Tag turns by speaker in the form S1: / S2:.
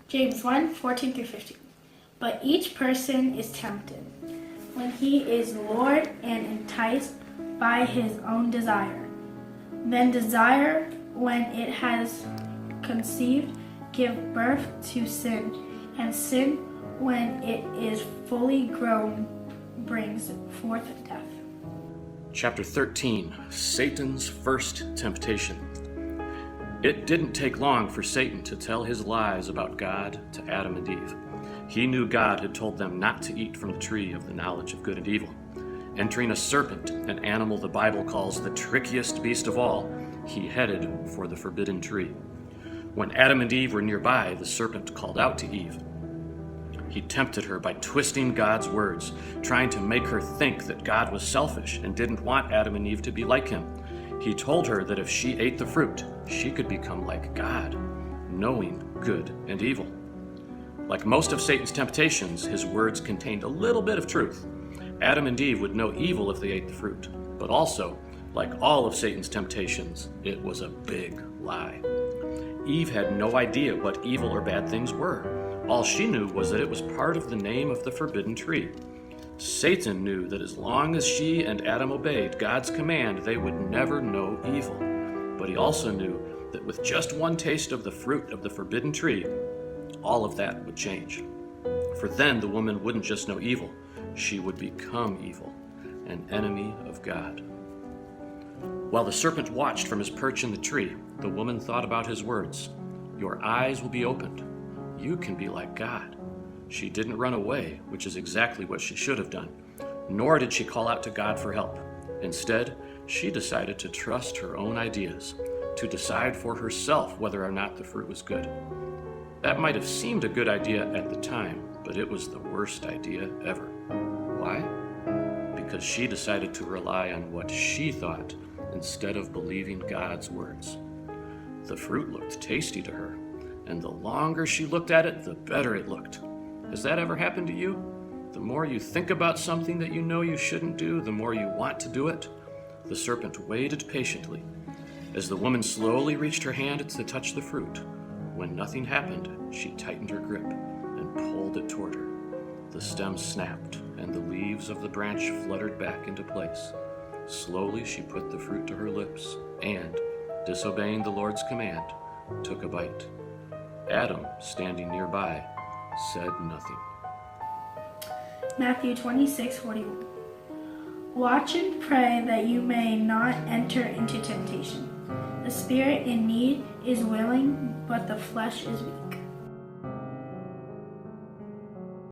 S1: James 1:14 through 15. But each person is tempted when he is lured and enticed by his own desire. Then desire, when it has conceived, gives birth to sin, and sin, when it is fully grown, brings forth death.
S2: Chapter 13, Satan's first temptation. It didn't take long for Satan to tell his lies about God to Adam and Eve. He knew God had told them not to eat from the tree of the knowledge of good and evil. Entering a serpent, an animal the Bible calls the trickiest beast of all, he headed for the forbidden tree. When Adam and Eve were nearby, the serpent called out to Eve. He tempted her by twisting God's words, trying to make her think that God was selfish and didn't want Adam and Eve to be like him. He told her that if she ate the fruit, she could become like God, knowing good and evil. Like most of Satan's temptations, his words contained a little bit of truth. Adam and Eve would know evil if they ate the fruit, but also, like all of Satan's temptations, it was a big lie. Eve had no idea what evil or bad things were. All she knew was that it was part of the name of the forbidden tree. Satan knew that as long as she and Adam obeyed God's command, they would never know evil. But he also knew that with just one taste of the fruit of the forbidden tree, all of that would change. For then the woman wouldn't just know evil, she would become evil, an enemy of God. While the serpent watched from his perch in the tree, the woman thought about his words. Your eyes will be opened. You can be like God. She didn't run away, which is exactly what she should have done, nor did she call out to God for help. Instead, she decided to trust her own ideas, to decide for herself whether or not the fruit was good. That might have seemed a good idea at the time, but it was the worst idea ever. Why? Because she decided to rely on what she thought instead of believing God's words. The fruit looked tasty to her, and the longer she looked at it, the better it looked. Has that ever happened to you? The more you think about something that you know you shouldn't do, the more you want to do it. The serpent waited patiently as the woman slowly reached her hand to touch the fruit. When nothing happened, she tightened her grip and pulled it toward her. The stem snapped, and the leaves of the branch fluttered back into place. Slowly, she put the fruit to her lips and, disobeying the Lord's command, took a bite. Adam, standing nearby, said nothing.
S1: Matthew 26:41. Watch and pray that you may not enter into temptation. The spirit in need is willing, but the flesh is weak.